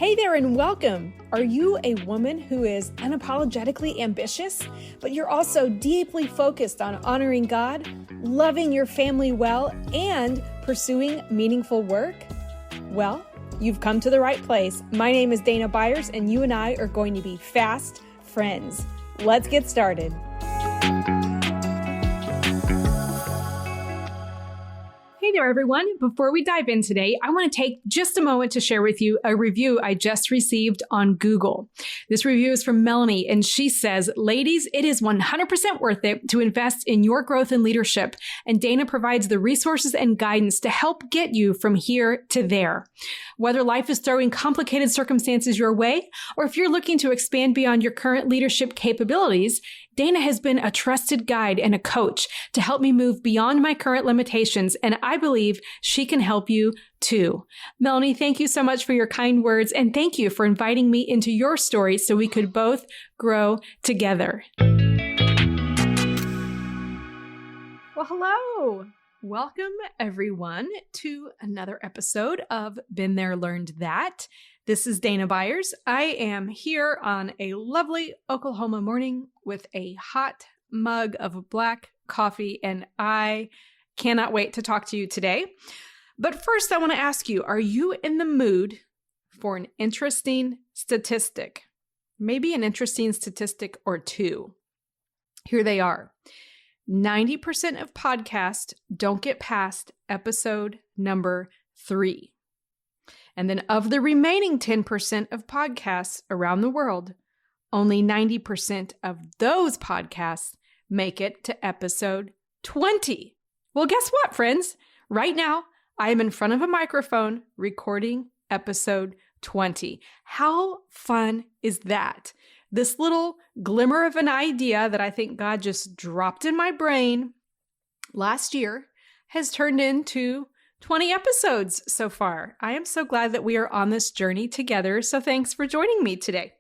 Hey there and welcome. Are you a woman who is unapologetically ambitious, but you're also deeply focused on honoring God, loving your family well, and pursuing meaningful work? Well, you've come to the right place. My name is Dana Byers, and you and I are going to be fast friends. Let's get started. Hey there, everyone. Before we dive in today, I want to take just a moment to share with you a review I just received on Google. This review is from Melanie, and she says, "Ladies, it is 100% worth it to invest in your growth and leadership, and Dana provides the resources and guidance to help get you from here to there. Whether life is throwing complicated circumstances your way, or if you're looking to expand beyond your current leadership capabilities, Dana has been a trusted guide and a coach to help me move beyond my current limitations, and I believe she can help you too." Melanie, thank you so much for your kind words, and thank you for inviting me into your story so we could both grow together. Well, hello. Welcome, everyone, to another episode of Been There, Learned That. This is Dana Byers. I am here on a lovely Oklahoma morning with a hot mug of black coffee, and I cannot wait to talk to you today. But first, I want to ask you, are you in the mood for an interesting statistic? Maybe an interesting statistic or two. Here they are. 90% of podcasts don't get past episode number 3. And then of the remaining 10% of podcasts around the world, only 90% of those podcasts make it to episode 20. Well, guess what, friends? Right now, I am in front of a microphone recording episode 20. How fun is that? This little glimmer of an idea that I think God just dropped in my brain last year has turned into 20 episodes so far. I am so glad that we are on this journey together, so thanks for joining me today.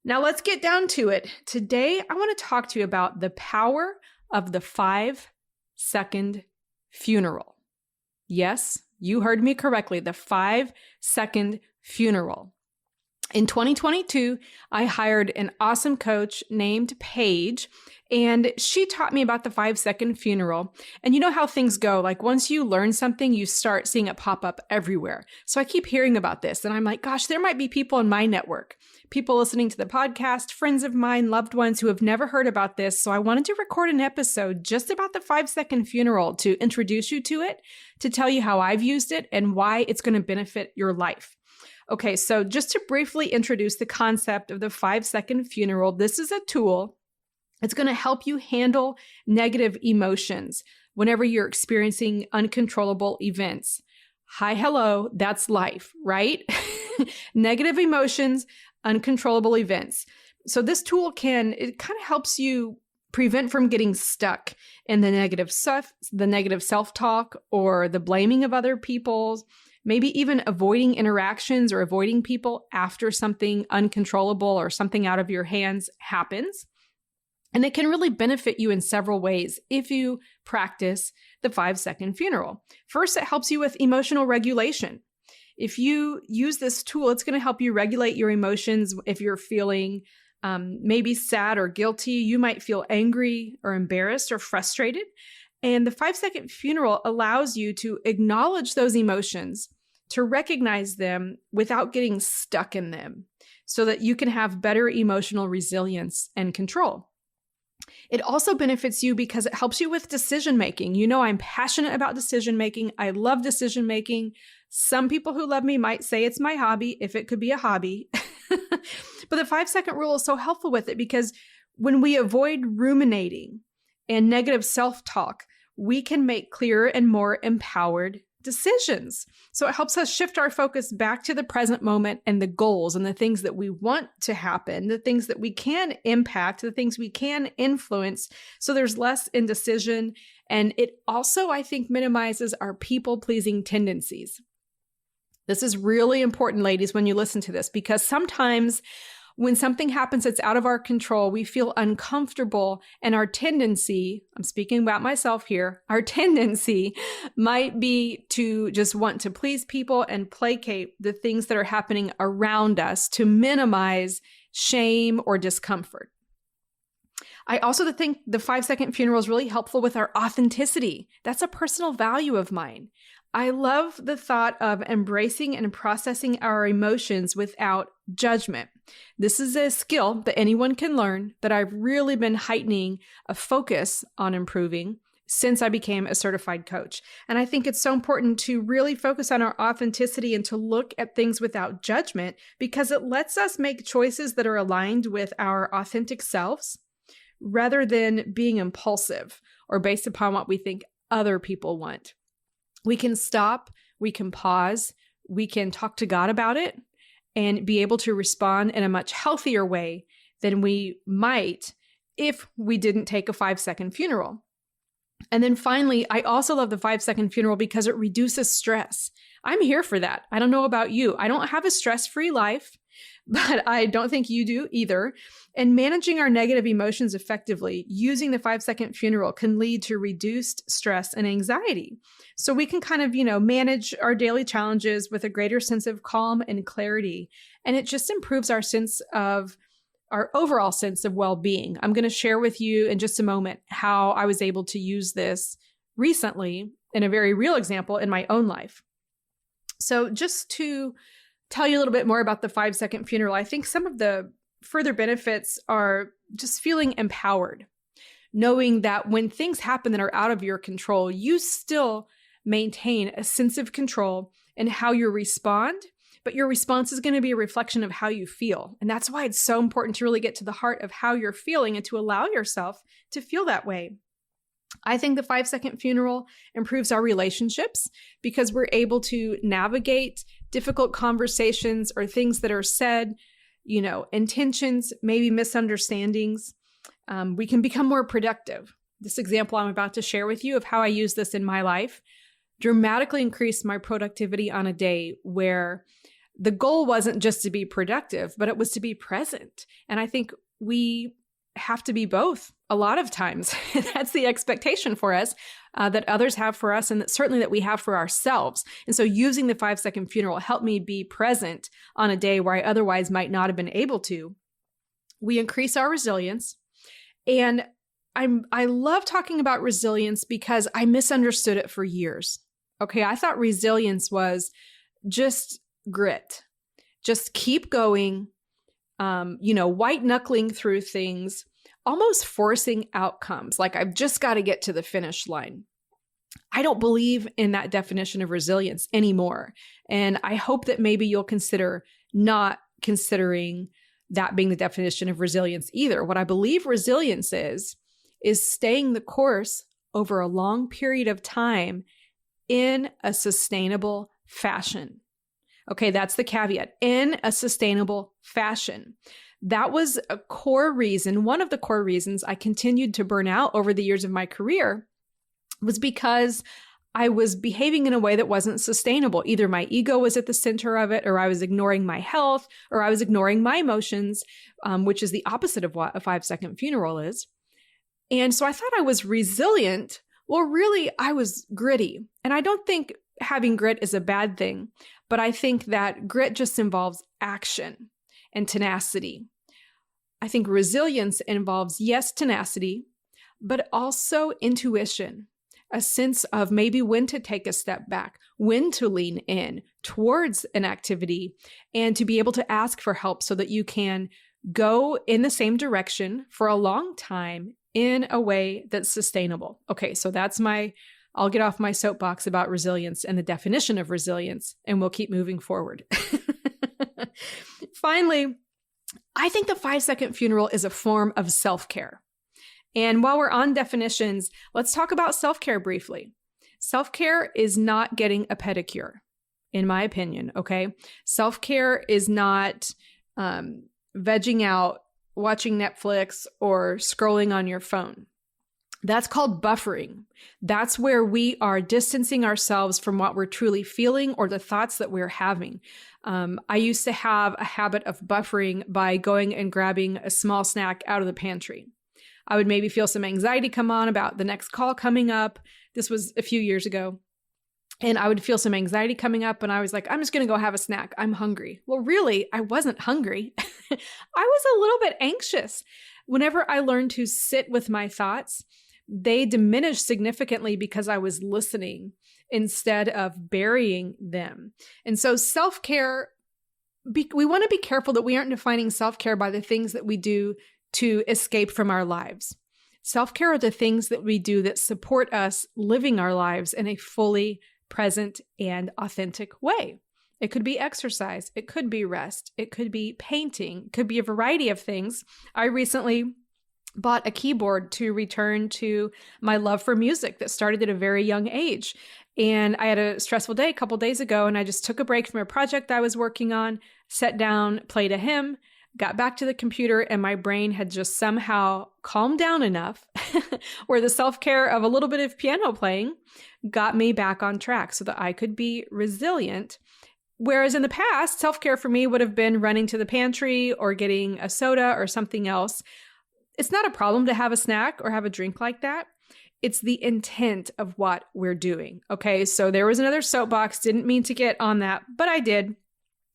Now let's get down to it. Today, I want to talk to you about the power of the 5-second funeral. Yes, you heard me correctly, the 5-second funeral. In 2022, I hired an awesome coach named Paige, and she taught me about the 5-second funeral. And you know how things go. Like once you learn something, you start seeing it pop up everywhere. So I keep hearing about this, and I'm like, gosh, there might be people in my network, people listening to the podcast, friends of mine, loved ones who have never heard about this. So I wanted to record an episode just about the 5-second funeral to introduce you to it, to tell you how I've used it and why it's going to benefit your life. Okay, so just to briefly introduce the concept of the 5-second funeral, this is a tool. It's going to help you handle negative emotions whenever you're experiencing uncontrollable events. Hi, hello, that's life, right? Negative emotions, uncontrollable events. So this tool it kind of helps you prevent from getting stuck in the negative self-talk or the blaming of other people. Maybe even avoiding interactions or avoiding people after something uncontrollable or something out of your hands happens. And it can really benefit you in several ways if you practice the 5-second funeral. First, it helps you with emotional regulation. If you use this tool, it's going to help you regulate your emotions. If you're feeling maybe sad or guilty, you might feel angry or embarrassed or frustrated. And the 5-second funeral allows you to acknowledge those emotions, to recognize them without getting stuck in them, so that you can have better emotional resilience and control. It also benefits you because it helps you with decision making. You know, I'm passionate about decision making. I love decision making. Some people who love me might say it's my hobby, if it could be a hobby. But the 5-second rule is so helpful with it because when we avoid ruminating and negative self-talk, we can make clearer and more empowered decisions. So it helps us shift our focus back to the present moment and the goals and the things that we want to happen, the things that we can impact, the things we can influence. So there's less indecision. And it also, I think, minimizes our people-pleasing tendencies. This is really important, ladies, when you listen to this, because sometimes when something happens that's out of our control, we feel uncomfortable, and our tendency, I'm speaking about myself here, our tendency might be to just want to please people and placate the things that are happening around us to minimize shame or discomfort. I also think the 5-second funeral is really helpful with our authenticity. That's a personal value of mine. I love the thought of embracing and processing our emotions without judgment. This is a skill that anyone can learn that I've really been heightening a focus on improving since I became a certified coach. And I think it's so important to really focus on our authenticity and to look at things without judgment, because it lets us make choices that are aligned with our authentic selves rather than being impulsive or based upon what we think other people want. We can stop, we can pause, we can talk to God about it and be able to respond in a much healthier way than we might if we didn't take a 5-second funeral. And then finally, I also love the 5-second funeral because it reduces stress. I'm here for that. I don't know about you. I don't have a stress-free life, but I don't think you do either. And managing our negative emotions effectively using the 5-second funeral can lead to reduced stress and anxiety. So we can kind of, manage our daily challenges with a greater sense of calm and clarity. And it just improves our overall sense of well-being. I'm going to share with you in just a moment how I was able to use this recently in a very real example in my own life. So just to tell you a little bit more about the 5-second funeral, I think some of the further benefits are just feeling empowered, knowing that when things happen that are out of your control, you still maintain a sense of control in how you respond, but your response is going to be a reflection of how you feel. And that's why it's so important to really get to the heart of how you're feeling and to allow yourself to feel that way. I think the 5-second funeral improves our relationships because we're able to navigate difficult conversations or things that are said, intentions, maybe misunderstandings. We can become more productive. This example I'm about to share with you of how I use this in my life dramatically increased my productivity on a day where the goal wasn't just to be productive, but it was to be present. And I think we have to be both a lot of times. That's the expectation for us that others have for us, and that certainly that we have for ourselves. And so using the 5-second funeral helped me be present on a day where I otherwise might not have been able to. We increase our resilience. And I love talking about resilience because I misunderstood it for years. Okay, I thought resilience was just grit. Just keep going, white knuckling through things, almost forcing outcomes. Like I've just got to get to the finish line. I don't believe in that definition of resilience anymore. And I hope that maybe you'll consider not considering that being the definition of resilience either. What I believe resilience is staying the course over a long period of time in a sustainable fashion. Okay, that's the caveat, in a sustainable fashion. That was a core reason, one of the core reasons I continued to burn out over the years of my career was because I was behaving in a way that wasn't sustainable. Either my ego was at the center of it, or I was ignoring my health, or I was ignoring my emotions, which is the opposite of what a 5-second funeral is. And so I thought I was resilient. Well, really, I was gritty. And I don't think having grit is a bad thing, but I think that grit just involves action and tenacity. I think resilience involves, yes, tenacity, but also intuition, a sense of maybe when to take a step back, when to lean in towards an activity, and to be able to ask for help so that you can go in the same direction for a long time in a way that's sustainable. Okay, so I'll get off my soapbox about resilience and the definition of resilience, and we'll keep moving forward. Finally, I think the 5-second funeral is a form of self-care. And while we're on definitions, let's talk about self-care briefly. Self-care is not getting a pedicure, in my opinion, okay? Self-care is not vegging out, watching Netflix, or scrolling on your phone. That's called buffering. That's where we are distancing ourselves from what we're truly feeling or the thoughts that we're having. I used to have a habit of buffering by going and grabbing a small snack out of the pantry. I would maybe feel some anxiety come on about the next call coming up. This was a few years ago. And I would feel some anxiety coming up, and I was like, I'm just going to go have a snack. I'm hungry. Well, really, I wasn't hungry. I was a little bit anxious. Whenever I learned to sit with my thoughts, they diminished significantly because I was listening instead of burying them. And so self-care, we want to be careful that we aren't defining self-care by the things that we do to escape from our lives. Self-care are the things that we do that support us living our lives in a fully present and authentic way. It could be exercise. It could be rest. It could be painting. It could be a variety of things. I recently bought a keyboard to return to my love for music that started at a very young age. And I had a stressful day a couple days ago, and I just took a break from a project I was working on, sat down, played a hymn, got back to the computer, and my brain had just somehow calmed down enough where the self-care of a little bit of piano playing got me back on track so that I could be resilient. Whereas in the past, self-care for me would have been running to the pantry or getting a soda or something else. It's not a problem to have a snack or have a drink like that. It's the intent of what we're doing. Okay, so there was another soapbox, didn't mean to get on that, but I did.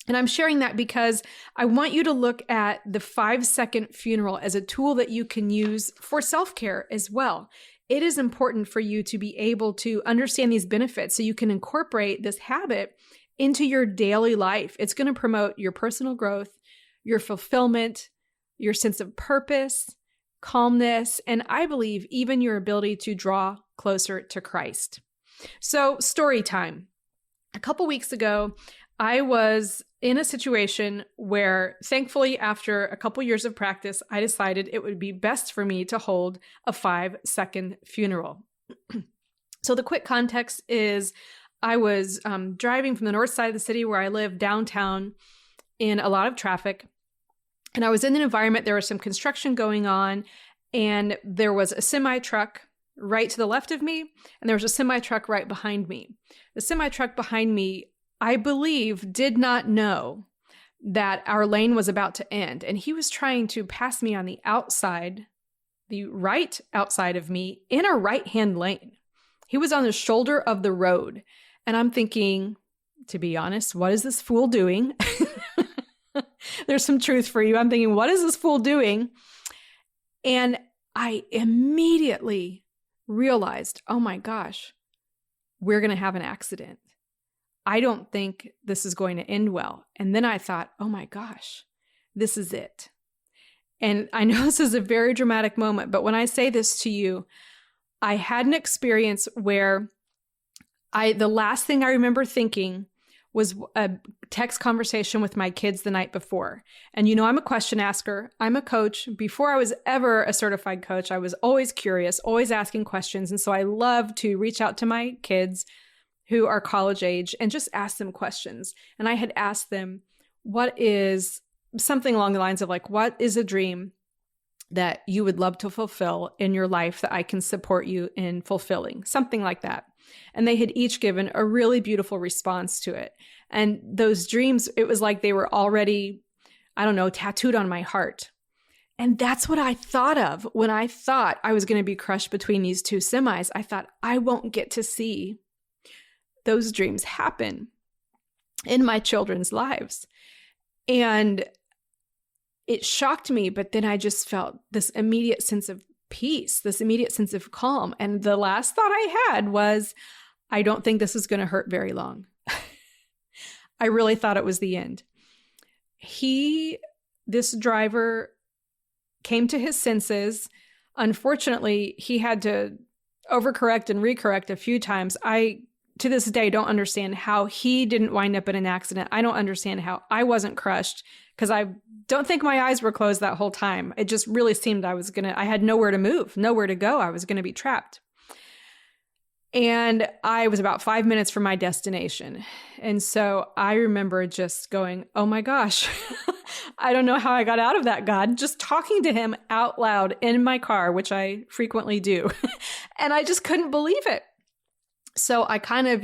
And I'm sharing that because I want you to look at the 5-second funeral as a tool that you can use for self-care as well. It is important for you to be able to understand these benefits so you can incorporate this habit into your daily life. It's going to promote your personal growth, your fulfillment, your sense of purpose, calmness, and I believe even your ability to draw closer to Christ. So, story time. A couple weeks ago, I was in a situation where, thankfully, after a couple years of practice, I decided it would be best for me to hold a 5-second funeral. So the quick context is I was driving from the north side of the city where I live downtown in a lot of traffic. And I was in an environment, there was some construction going on, and there was a semi-truck right to the left of me, and there was a semi-truck right behind me. The semi-truck behind me, I believe, did not know that our lane was about to end, and he was trying to pass me on the outside, the right outside of me, in a right-hand lane. He was on the shoulder of the road, and I'm thinking, to be honest, what is this fool doing? There's some truth for you. I'm thinking, what is this fool doing? And I immediately realized, oh my gosh, we're going to have an accident. I don't think this is going to end well. And then I thought, oh my gosh, this is it. And I know this is a very dramatic moment, but when I say this to you, I had an experience where the last thing I remember thinking was a text conversation with my kids the night before. And you know, I'm a question asker. I'm a coach. Before I was ever a certified coach, I was always curious, always asking questions. And so I love to reach out to my kids who are college age and just ask them questions. And I had asked them, what is something along the lines of like, what is a dream that you would love to fulfill in your life that I can support you in fulfilling? Something like that. And they had each given a really beautiful response to it. And those dreams, it was like they were already, I don't know, tattooed on my heart. And that's what I thought of when I thought I was going to be crushed between these two semis. I thought, I won't get to see those dreams happen in my children's lives. And it shocked me, but then I just felt this immediate sense of peace, this immediate sense of calm. And the last thought I had was, I don't think this is going to hurt very long. I really thought it was the end. This driver came to his senses. Unfortunately, he had to overcorrect and recorrect a few times. I, to this day, don't understand how he didn't wind up in an accident. I don't understand how I wasn't crushed, because I don't think my eyes were closed that whole time. It just really seemed I had nowhere to move, nowhere to go. I was going to be trapped. And I was about 5 minutes from my destination. And so I remember just going, oh my gosh, I don't know how I got out of that, God, just talking to him out loud in my car, which I frequently do. And I just couldn't believe it. So I kind of,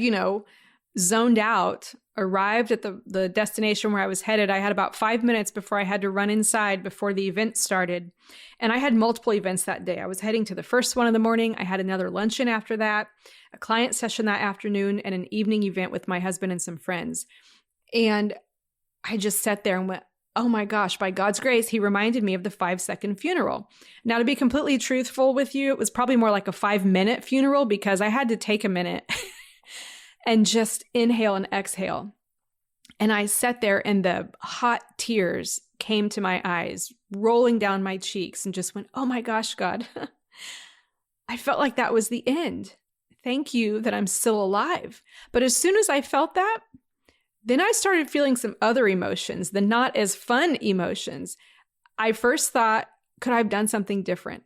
zoned out, arrived at the destination where I was headed. I had about 5 minutes before I had to run inside before the event started. And I had multiple events that day. I was heading to the first one in the morning. I had another luncheon after that, a client session that afternoon, and an evening event with my husband and some friends. And I just sat there and went, oh my gosh, by God's grace, he reminded me of the 5-second funeral. Now, to be completely truthful with you, it was probably more like a 5-minute funeral because I had to take a minute and just inhale and exhale. And I sat there and the hot tears came to my eyes, rolling down my cheeks, and just went, oh my gosh, God. I felt like that was the end. Thank you that I'm still alive. But as soon as I felt that, then I started feeling some other emotions, the not as fun emotions. I first thought, could I have done something different?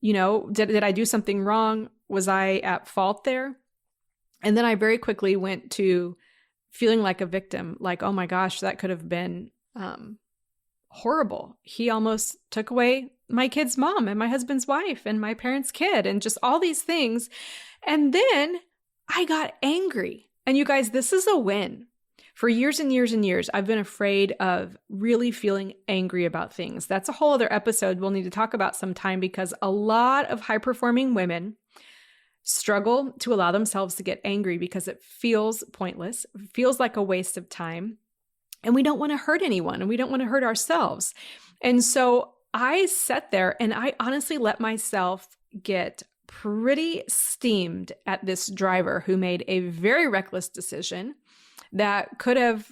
Did I do something wrong? Was I at fault there? And then I very quickly went to feeling like a victim, like, oh my gosh, that could have been horrible. He almost took away my kid's mom and my husband's wife and my parents' kid and just all these things. And then I got angry. And you guys, this is a win. For years and years and years, I've been afraid of really feeling angry about things. That's a whole other episode we'll need to talk about sometime because a lot of high-performing women struggle to allow themselves to get angry because it feels pointless, it feels like a waste of time, and we don't want to hurt anyone, and we don't want to hurt ourselves. And so I sat there and I honestly let myself get pretty steamed at this driver who made a very reckless decision that could have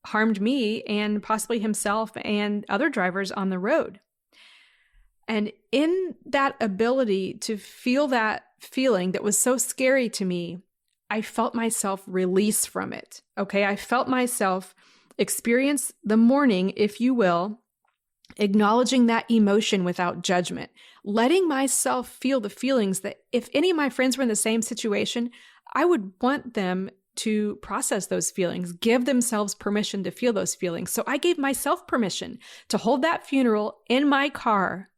harmed me and possibly himself and other drivers on the road. And in that ability to feel that feeling that was so scary to me, I felt myself release from it. Okay, I felt myself experience the mourning, if you will, acknowledging that emotion without judgment, letting myself feel the feelings that if any of my friends were in the same situation, I would want them to process those feelings, give themselves permission to feel those feelings. So I gave myself permission to hold that funeral in my car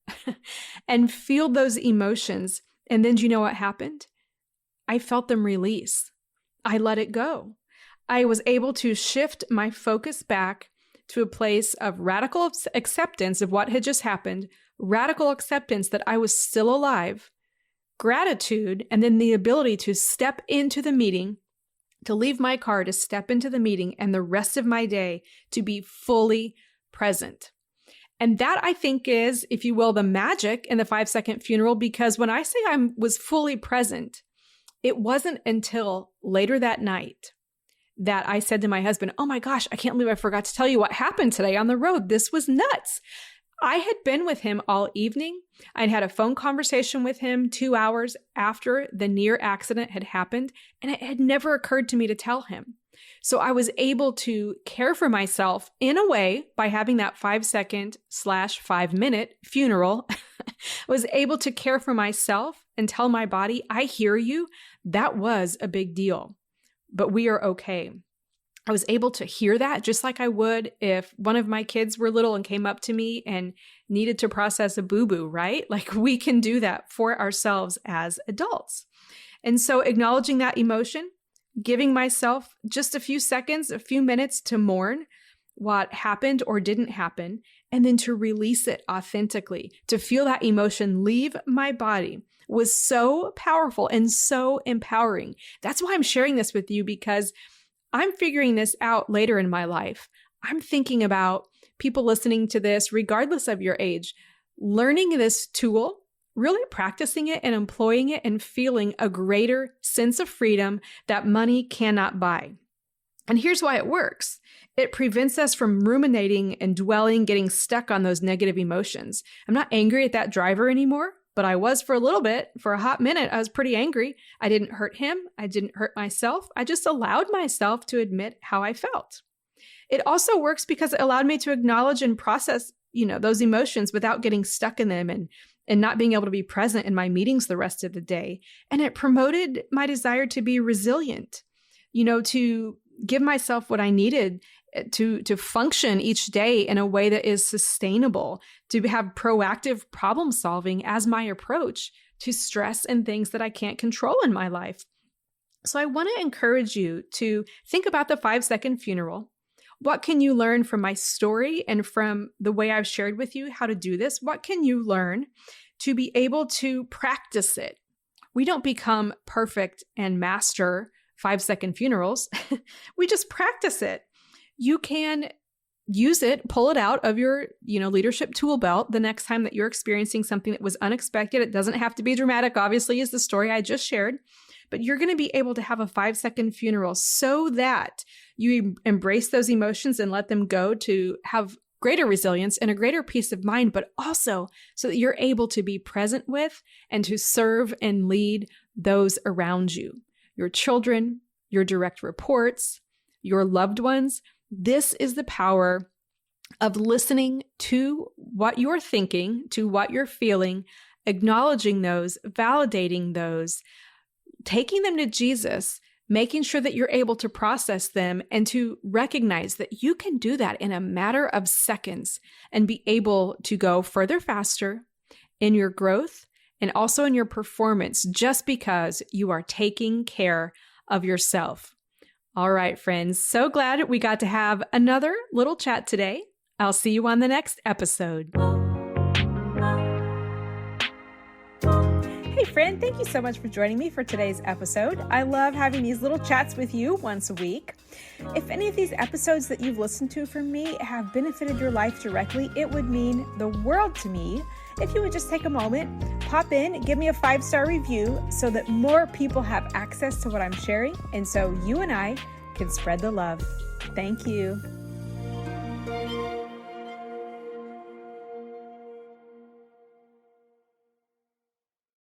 and feel those emotions. And then do you know what happened? I felt them release. I let it go. I was able to shift my focus back to a place of radical acceptance of what had just happened, radical acceptance that I was still alive, gratitude, and then the ability to step into the meeting, to leave my car, to step into the meeting, and the rest of my day to be fully present. And that, I think, is, if you will, the magic in the 5-second funeral, because when I say I was fully present, it wasn't until later that night that I said to my husband, oh my gosh, I can't believe I forgot to tell you what happened today on the road. This was nuts. I had been with him all evening. I'd had a phone conversation with him 2 hours after the near accident had happened, and it had never occurred to me to tell him. So I was able to care for myself in a way by having that 5-second/5-minute funeral. I was able to care for myself and tell my body, I hear you. That was a big deal, but we are okay. I was able to hear that just like I would if one of my kids were little and came up to me and needed to process a boo-boo, right? Like we can do that for ourselves as adults. And so acknowledging that emotion, giving myself just a few seconds, a few minutes to mourn what happened or didn't happen, and then to release it authentically, to feel that emotion leave my body was so powerful and so empowering. That's why I'm sharing this with you, because I'm figuring this out later in my life. I'm thinking about people listening to this, regardless of your age, learning this tool, really practicing it and employing it and feeling a greater sense of freedom that money cannot buy. And here's why it works. It prevents us from ruminating and dwelling, getting stuck on those negative emotions. I'm not angry at that driver anymore, but I was for a little bit. For a hot minute, I was pretty angry. I didn't hurt him. I didn't hurt myself. I just allowed myself to admit how I felt. It also works because it allowed me to acknowledge and process, those emotions without getting stuck in them and not being able to be present in my meetings the rest of the day. And it promoted my desire to be resilient, to give myself what I needed to function each day in a way that is sustainable, to have proactive problem solving as my approach to stress and things that I can't control in my life. So I want to encourage you to think about the 5-second funeral. What can you learn from my story and from the way I've shared with you how to do this? What can you learn to be able to practice it? We don't become perfect and master 5-second funerals. We just practice it. You can use it, pull it out of your, leadership tool belt the next time that you're experiencing something that was unexpected. It doesn't have to be dramatic, obviously, as the story I just shared, but you're going to be able to have a 5-second funeral so that you embrace those emotions and let them go to have greater resilience and a greater peace of mind, but also so that you're able to be present with and to serve and lead those around you, your children, your direct reports, your loved ones. This is the power of listening to what you're thinking, to what you're feeling, acknowledging those, validating those, taking them to Jesus, making sure that you're able to process them and to recognize that you can do that in a matter of seconds and be able to go further faster in your growth and also in your performance just because you are taking care of yourself. All right, friends, so glad we got to have another little chat today. I'll see you on the next episode. Hey friend, thank you so much for joining me for today's episode. I love having these little chats with you once a week. If any of these episodes that you've listened to from me have benefited your life directly, it would mean the world to me if you would just take a moment, pop in, give me a 5-star review so that more people have access to what I'm sharing, and so you and I can spread the love. Thank you.